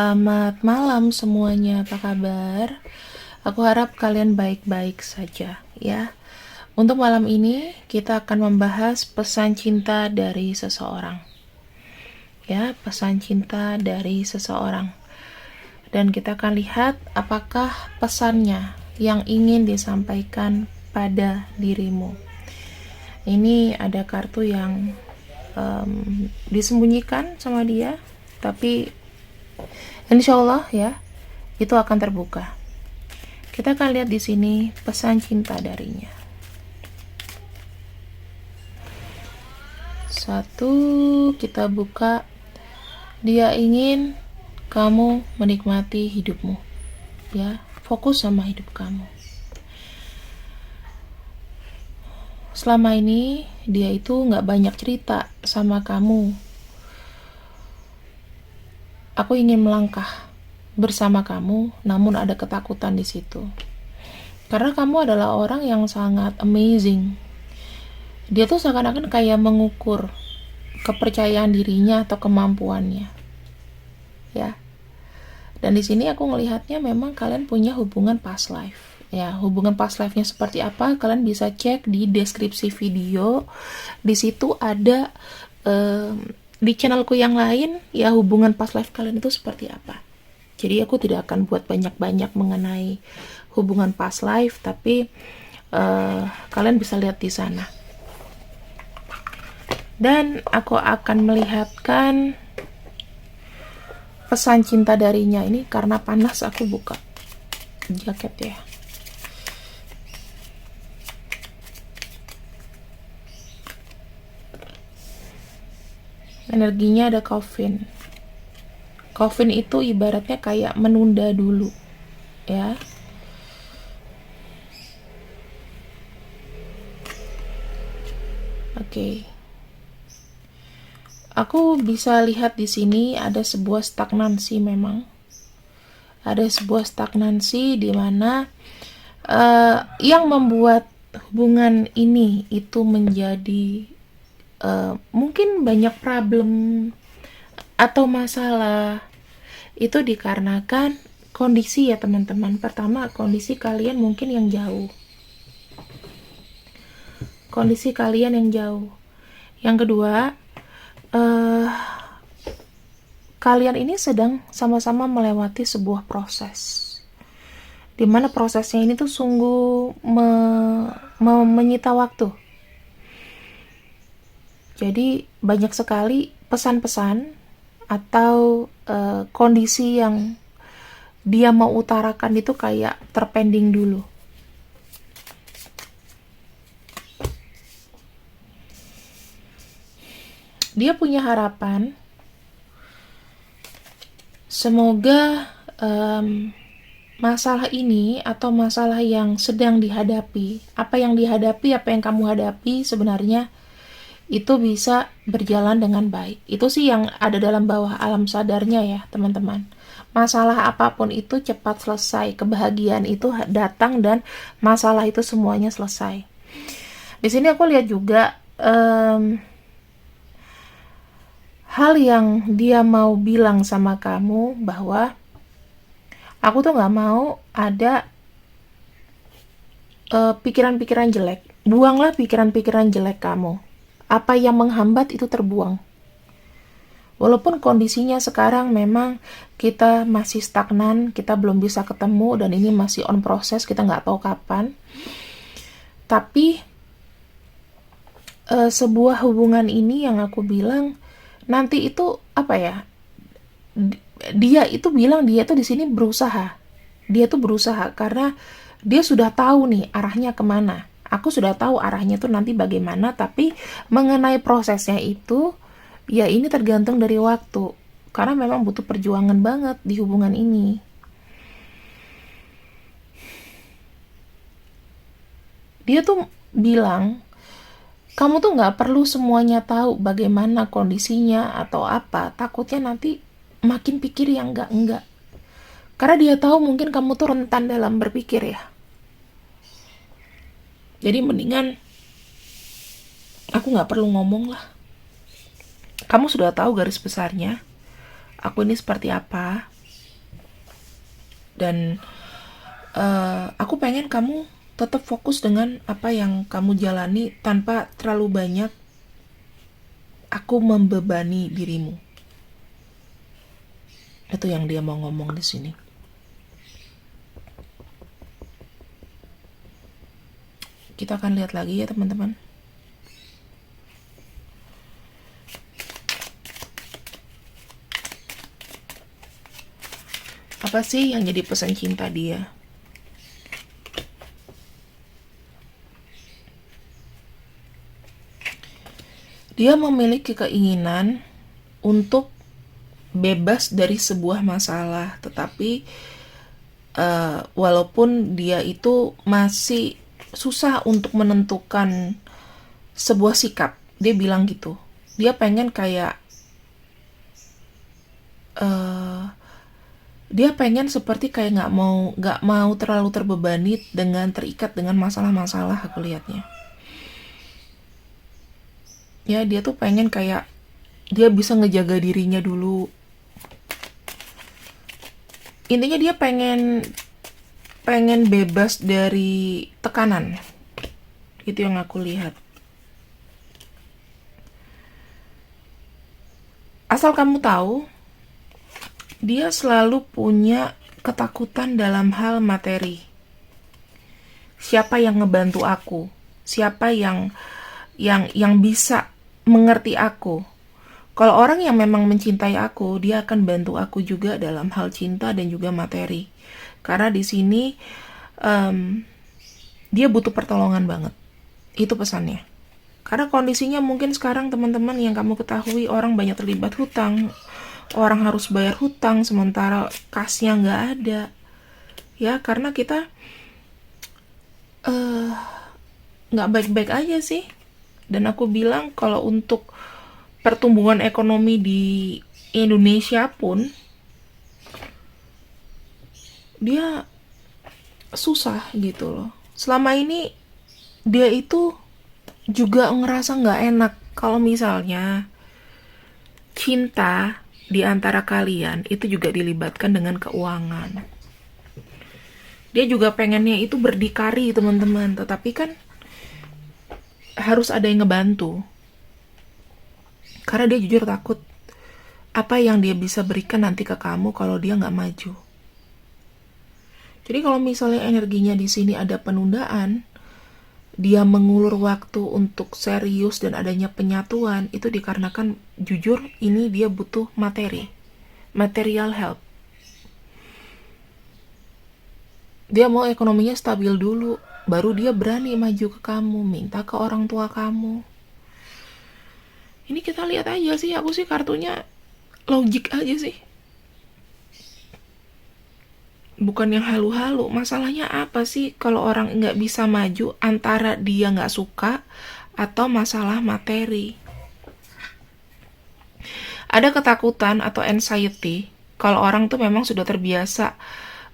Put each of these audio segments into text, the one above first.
Selamat malam semuanya, apa kabar? Aku harap kalian baik-baik saja ya. Untuk malam ini kita akan membahas pesan cinta dari seseorang. Ya, pesan cinta dari seseorang. Dan kita akan lihat apakah pesannya yang ingin disampaikan pada dirimu. Ini ada kartu yang disembunyikan sama dia, tapi insya Allah ya, itu akan terbuka. Kita akan lihat di sini pesan cinta darinya. Satu, kita buka. Dia ingin kamu menikmati hidupmu. Ya, fokus sama hidup kamu. Selama ini dia itu nggak banyak cerita sama kamu. Aku ingin melangkah bersama kamu, namun ada ketakutan di situ. Karena kamu adalah orang yang sangat amazing. Dia tuh seakan-akan kayak mengukur kepercayaan dirinya atau kemampuannya. Ya. Dan di sini aku ngelihatnya memang kalian punya hubungan past life. Ya, hubungan past life-nya seperti apa? Kalian bisa cek di deskripsi video. Di situ ada di channelku yang lain ya, hubungan past life kalian itu seperti apa. Jadi aku tidak akan buat banyak-banyak mengenai hubungan past life, tapi kalian bisa lihat di sana. Dan aku akan melihatkan pesan cinta darinya ini. Karena panas aku buka jaket ya. Energinya ada coffin. Coffin itu ibaratnya kayak menunda dulu ya. Oke. Aku bisa lihat di sini ada sebuah stagnansi memang. Ada sebuah stagnansi di mana yang membuat hubungan ini itu menjadi mungkin banyak problem atau masalah. Itu dikarenakan kondisi ya teman-teman. Pertama, kondisi kalian mungkin yang jauh. Kondisi kalian yang jauh. Yang kedua, kalian ini sedang sama-sama melewati sebuah proses, dimana prosesnya ini tuh sungguh menyita waktu. Jadi banyak sekali pesan-pesan atau kondisi yang dia mau utarakan itu kayak terpending dulu. Dia punya harapan semoga masalah ini atau masalah yang sedang dihadapi, apa yang kamu hadapi sebenarnya itu bisa berjalan dengan baik. Itu sih yang ada dalam bawah alam sadarnya ya teman-teman. Masalah apapun itu cepat selesai, kebahagiaan itu datang dan masalah itu semuanya selesai. Di sini aku lihat juga hal yang dia mau bilang sama kamu bahwa aku tuh gak mau ada pikiran-pikiran jelek. Buanglah pikiran-pikiran jelek kamu. Apa yang menghambat itu terbuang. Walaupun kondisinya sekarang memang kita masih stagnan, kita belum bisa ketemu dan ini masih on proses, kita nggak tahu kapan. Tapi sebuah hubungan ini yang aku bilang nanti itu apa ya? Dia itu bilang dia tuh di sini berusaha. Dia tuh berusaha karena dia sudah tahu nih arahnya kemana. Aku sudah tahu arahnya tuh nanti bagaimana, tapi mengenai prosesnya itu, ya ini tergantung dari waktu. Karena memang butuh perjuangan banget di hubungan ini. Dia tuh bilang, kamu tuh gak perlu semuanya tahu bagaimana kondisinya atau apa. Takutnya nanti makin pikir yang enggak. Karena dia tahu mungkin kamu tuh rentan dalam berpikir ya. Jadi mendingan aku gak perlu ngomong lah. Kamu sudah tahu garis besarnya. Aku ini seperti apa. Dan aku pengen kamu tetap fokus dengan apa yang kamu jalani tanpa terlalu banyak aku membebani dirimu. Itu yang dia mau ngomong di sini. Kita akan lihat lagi ya teman-teman. Apa sih yang jadi pesan cinta dia? Dia memiliki keinginan untuk bebas dari sebuah masalah, tetapi walaupun dia itu masih susah untuk menentukan sebuah sikap, dia bilang gitu. Dia pengen kayak dia pengen seperti kayak nggak mau terlalu terbebani dengan terikat dengan masalah-masalah, aku lihatnya. Ya, dia tuh pengen kayak dia bisa ngejaga dirinya dulu. Intinya dia pengen bebas dari tekanan. Itu yang aku lihat. Asal kamu tahu, dia selalu punya ketakutan dalam hal materi. Siapa yang ngebantu aku? Siapa yang bisa mengerti aku? Kalau orang yang memang mencintai aku, dia akan bantu aku juga dalam hal cinta dan juga materi. Karena di sini dia butuh pertolongan banget. Itu pesannya. Karena kondisinya mungkin sekarang teman-teman yang kamu ketahui, orang banyak terlibat hutang. Orang harus bayar hutang sementara kasnya nggak ada. Ya, karena kita nggak baik-baik aja sih. Dan aku bilang kalau untuk pertumbuhan ekonomi di Indonesia pun dia susah gitu loh. Selama ini dia itu juga ngerasa nggak enak kalau misalnya cinta di antara kalian itu juga dilibatkan dengan keuangan. Dia juga pengennya itu berdikari teman-teman, tetapi kan harus ada yang ngebantu. Karena dia jujur takut apa yang dia bisa berikan nanti ke kamu kalau dia nggak maju. Jadi kalau misalnya energinya di sini ada penundaan, dia mengulur waktu untuk serius dan adanya penyatuan, itu dikarenakan jujur ini dia butuh materi, material help. Dia mau ekonominya stabil dulu, baru dia berani maju ke kamu, minta ke orang tua kamu. Ini kita lihat aja sih, aku sih kartunya logik aja sih. Bukan yang halu-halu. Masalahnya apa sih kalau orang nggak bisa maju antara dia nggak suka atau masalah materi? Ada ketakutan atau anxiety kalau orang tuh memang sudah terbiasa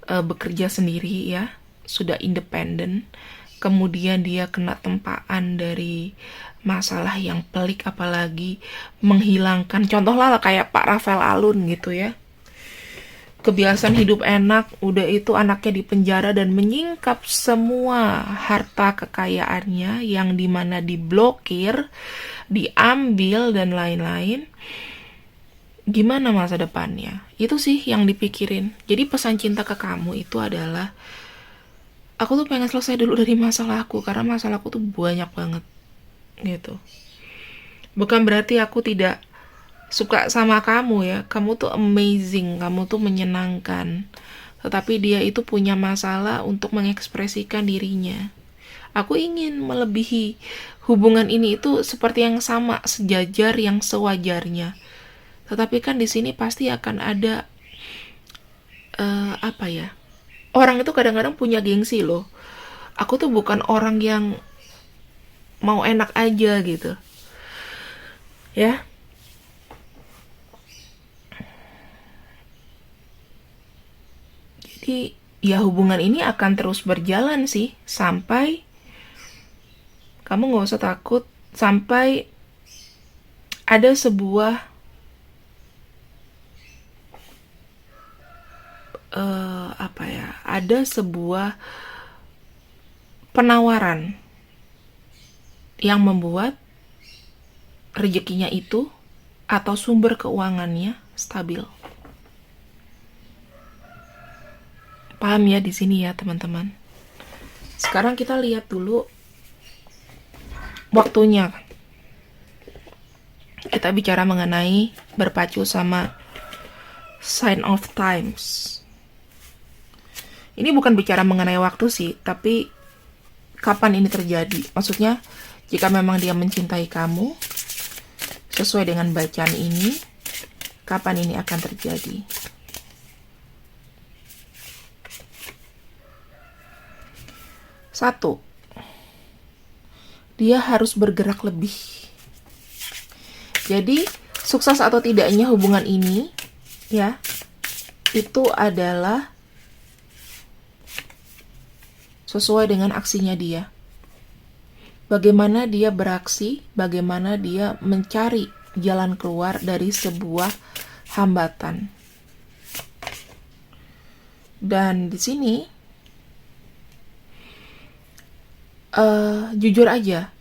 bekerja sendiri ya, sudah independen, kemudian dia kena tempaan dari masalah yang pelik, apalagi menghilangkan, contohnya kayak Pak Rafael Alun gitu ya, kebiasaan hidup enak, udah itu anaknya dipenjara dan menyingkap semua harta kekayaannya yang dimana diblokir, diambil dan lain-lain. Gimana masa depannya? Itu sih yang dipikirin. Jadi pesan cinta ke kamu itu adalah, aku tuh pengen selesai dulu dari masalahku, karena masalahku tuh banyak banget gitu. Bukan berarti aku tidak suka sama kamu ya, kamu tuh amazing, kamu tuh menyenangkan, tetapi dia itu punya masalah untuk mengekspresikan dirinya. Aku ingin melebihi hubungan ini itu seperti yang sama, sejajar, yang sewajarnya. Tetapi kan di sini pasti akan ada apa ya, orang itu kadang-kadang punya gengsi loh. Aku tuh bukan orang yang mau enak aja gitu ya. Jadi ya hubungan ini akan terus berjalan sih sampai kamu nggak usah takut, sampai ada sebuah apa ya, ada sebuah penawaran yang membuat rezekinya itu atau sumber keuangannya stabil. Paham ya di sini ya teman-teman. Sekarang kita lihat dulu waktunya. Kita bicara mengenai berpacu sama sign of times. Ini bukan bicara mengenai waktu sih, tapi kapan ini terjadi. Maksudnya, jika memang dia mencintai kamu, sesuai dengan bacaan ini, kapan ini akan terjadi. Satu, dia harus bergerak lebih. Jadi, sukses atau tidaknya hubungan ini, ya, itu adalah sesuai dengan aksinya dia. Bagaimana dia beraksi, bagaimana dia mencari jalan keluar dari sebuah hambatan. Dan di sini, jujur aja,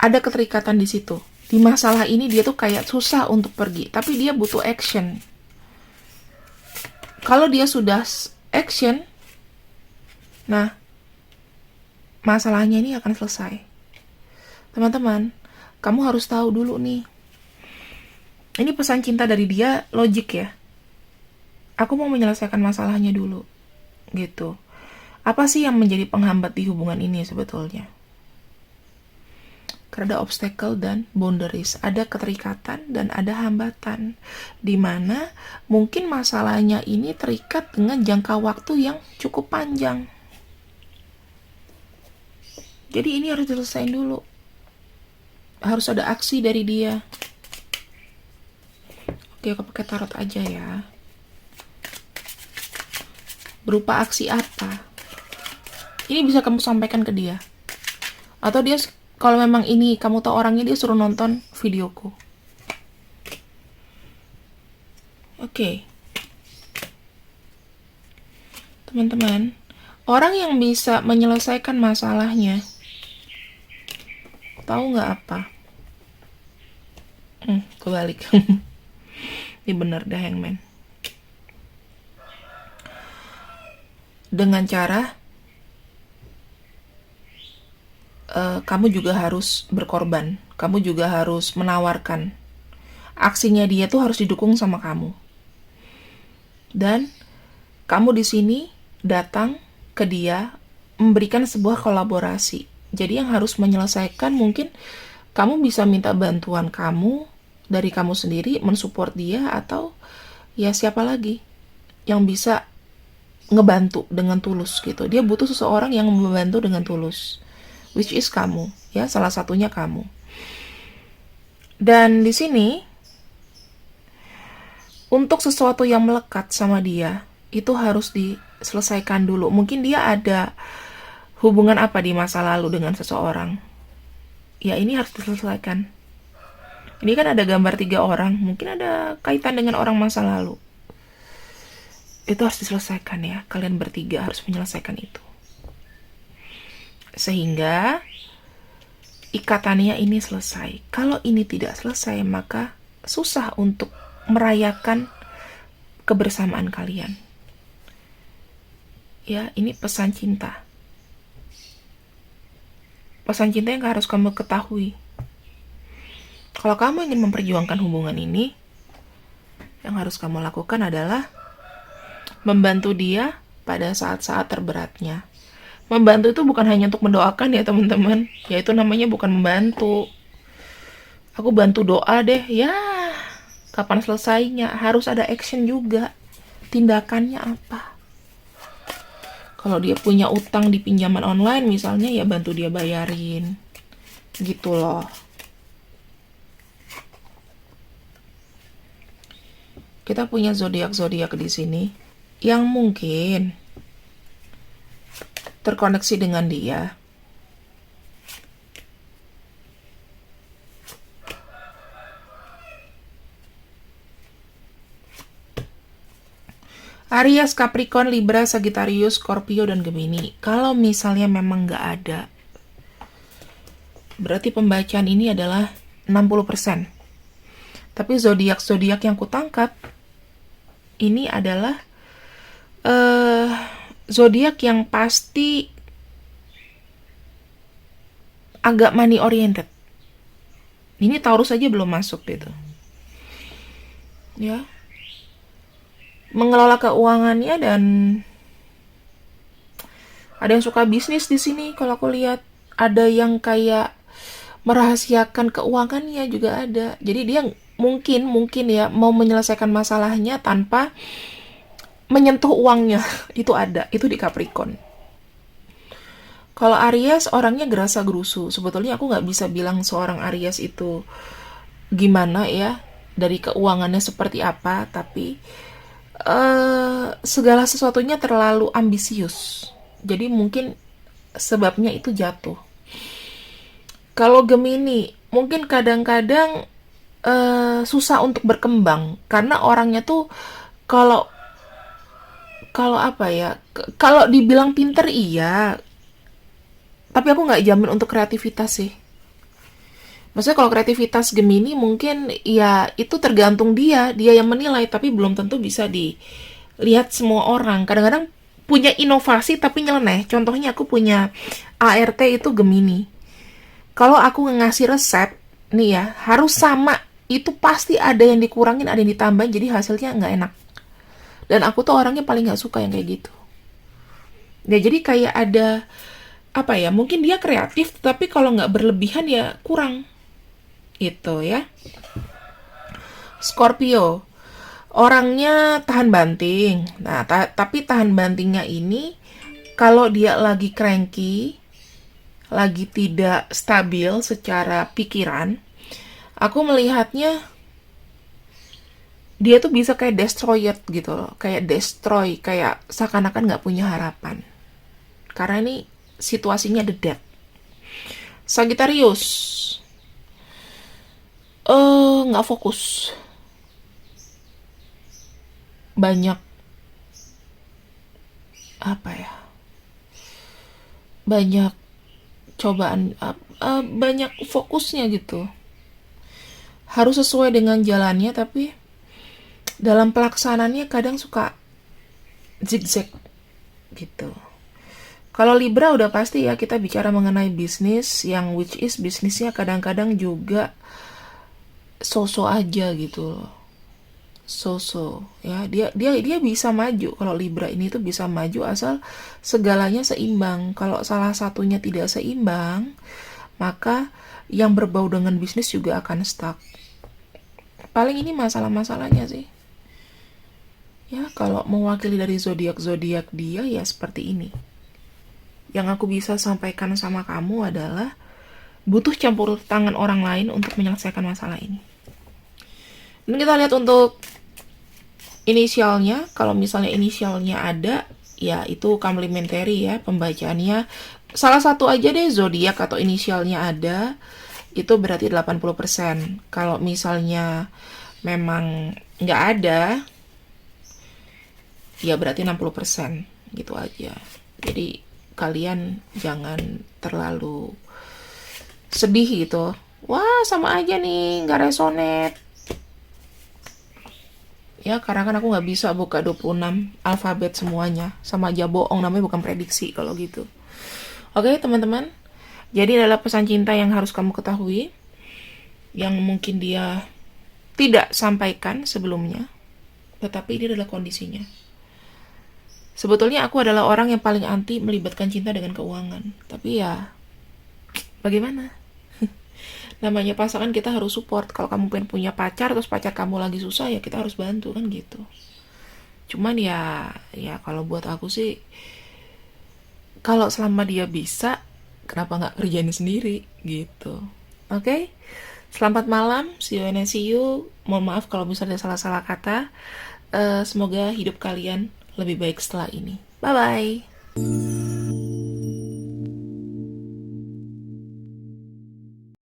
ada keterikatan di situ. Di masalah ini dia tuh kayak susah untuk pergi, tapi dia butuh action. Kalau dia sudah action, nah, masalahnya ini akan selesai. Teman-teman, kamu harus tahu dulu nih. Ini pesan cinta dari dia, logik ya. Aku mau menyelesaikan masalahnya dulu. Gitu. Apa sih yang menjadi penghambat di hubungan ini sebetulnya? Karena ada obstacle dan boundaries, ada keterikatan dan ada hambatan, di mana mungkin masalahnya ini terikat dengan jangka waktu yang cukup panjang. Jadi ini harus diselesaikan dulu. Harus ada aksi dari dia. Oke, aku pakai tarot aja ya. Berupa aksi apa? Ini bisa kamu sampaikan ke dia. Atau dia, kalau memang ini kamu tahu orangnya, dia suruh nonton videoku. Oke. Teman-teman, orang yang bisa menyelesaikan masalahnya, tahu nggak apa? Kebalik. Ini bener deh, Hangman. Dengan cara kamu juga harus berkorban. Kamu juga harus menawarkan. Aksinya dia tuh harus didukung sama kamu. Dan kamu di sini datang ke dia memberikan sebuah kolaborasi. Jadi yang harus menyelesaikan, mungkin kamu bisa minta bantuan kamu dari kamu sendiri mensupport dia, atau ya siapa lagi yang bisa ngebantu dengan tulus gitu. Dia butuh seseorang yang membantu dengan tulus, which is kamu, ya, salah satunya kamu. Dan di sini, untuk sesuatu yang melekat sama dia, itu harus diselesaikan dulu. Mungkin dia ada hubungan apa di masa lalu dengan seseorang. Ya, ini harus diselesaikan. Ini kan ada gambar 3 orang, mungkin ada kaitan dengan orang masa lalu. Itu harus diselesaikan ya, kalian bertiga harus menyelesaikan itu. Sehingga ikatannya ini selesai. Kalau ini tidak selesai, maka susah untuk merayakan kebersamaan kalian. Ya, ini pesan cinta. Pesan cinta yang harus kamu ketahui. Kalau kamu ingin memperjuangkan hubungan ini, yang harus kamu lakukan adalah membantu dia pada saat-saat terberatnya. Membantu itu bukan hanya untuk mendoakan ya teman-teman. Ya itu namanya bukan membantu. Aku bantu doa deh. Ya, kapan selesainya? Harus ada action juga. Tindakannya apa? Kalau dia punya utang di pinjaman online misalnya, ya bantu dia bayarin. Gitu loh. Kita punya zodiak-zodiak di sini yang mungkin terkoneksi dengan dia. Aries, Capricorn, Libra, Sagittarius, Scorpio, dan Gemini. Kalau misalnya memang nggak ada, berarti pembacaan ini adalah 60%. Tapi zodiak-zodiak yang kutangkap ini adalah zodiak yang pasti agak money oriented. Ini Taurus aja belum masuk gitu. Ya. Mengelola keuangannya, dan ada yang suka bisnis di sini kalau aku lihat. Ada yang kayak merahasiakan keuangannya juga ada. Jadi dia mungkin ya mau menyelesaikan masalahnya tanpa menyentuh uangnya. Itu ada, itu di Capricorn. Kalau Aries orangnya gerasa gerusu. Sebetulnya aku nggak bisa bilang seorang Aries itu gimana ya, dari keuangannya seperti apa, tapi segala sesuatunya terlalu ambisius. Jadi mungkin sebabnya itu jatuh. Kalau Gemini, mungkin kadang-kadang susah untuk berkembang karena orangnya tuh kalau kalau apa ya, kalau dibilang pinter iya, tapi aku nggak jamin untuk kreativitas sih. Maksudnya kalau kreativitas Gemini mungkin ya itu tergantung dia yang menilai, tapi belum tentu bisa dilihat semua orang. Kadang-kadang punya inovasi tapi nyeleneh. Contohnya aku punya ART itu Gemini. Kalau aku ngasih resep, nih ya, harus sama. Itu pasti ada yang dikurangin, ada yang ditambahin, jadi hasilnya nggak enak. Dan aku tuh orangnya paling nggak suka yang kayak gitu. Ya jadi kayak ada, apa ya, mungkin dia kreatif, tapi kalau nggak berlebihan ya kurang. Itu ya. Scorpio, orangnya tahan banting. Nah, tapi tahan bantingnya ini, kalau dia lagi cranky, lagi tidak stabil secara pikiran, aku melihatnya dia tuh bisa kayak destroyed gitu loh, kayak destroy, kayak seakan-akan nggak punya harapan. Karena ini situasinya the death. Sagittarius, nggak fokus, banyak apa ya, banyak cobaan, banyak fokusnya gitu. Harus sesuai dengan jalannya, tapi dalam pelaksanaannya kadang suka zigzag gitu. Kalau Libra udah pasti ya, kita bicara mengenai bisnis, yang which is bisnisnya kadang-kadang juga so-so aja gitu loh. So-so ya, dia bisa maju. Kalau Libra ini tuh bisa maju asal segalanya seimbang. Kalau salah satunya tidak seimbang, maka yang berbau dengan bisnis juga akan stuck. Paling ini masalah-masalahnya sih. Ya, kalau mewakili dari zodiak-zodiak dia ya seperti ini. Yang aku bisa sampaikan sama kamu adalah butuh campur tangan orang lain untuk menyelesaikan masalah ini. Dan kita lihat untuk inisialnya. Kalau misalnya inisialnya ada, ya itu complementary ya pembacaannya. Salah satu aja deh zodiak atau inisialnya ada, itu berarti 80%. Kalau misalnya memang nggak ada, ya berarti 60%. Gitu aja. Jadi kalian jangan terlalu sedih gitu. Wah, sama aja nih, nggak resonate. Ya, karena kan aku nggak bisa buka 26 alfabet semuanya. Sama aja bohong, namanya bukan prediksi kalau gitu. Oke, teman-teman. Jadi adalah pesan cinta yang harus kamu ketahui. Yang mungkin dia tidak sampaikan sebelumnya. Tetapi ini adalah kondisinya. Sebetulnya aku adalah orang yang paling anti melibatkan cinta dengan keuangan. Tapi ya, bagaimana? Namanya pasangan kita harus support. Kalau kamu pengen punya pacar, terus pacar kamu lagi susah, ya kita harus bantu kan gitu. Cuman ya kalau buat aku sih, kalau selama dia bisa, kenapa nggak kerjain sendiri gitu. Oke? Selamat malam, see you and I see you. Mohon maaf kalau misalnya salah-salah kata. Semoga hidup kalian lebih baik setelah ini. Bye-bye.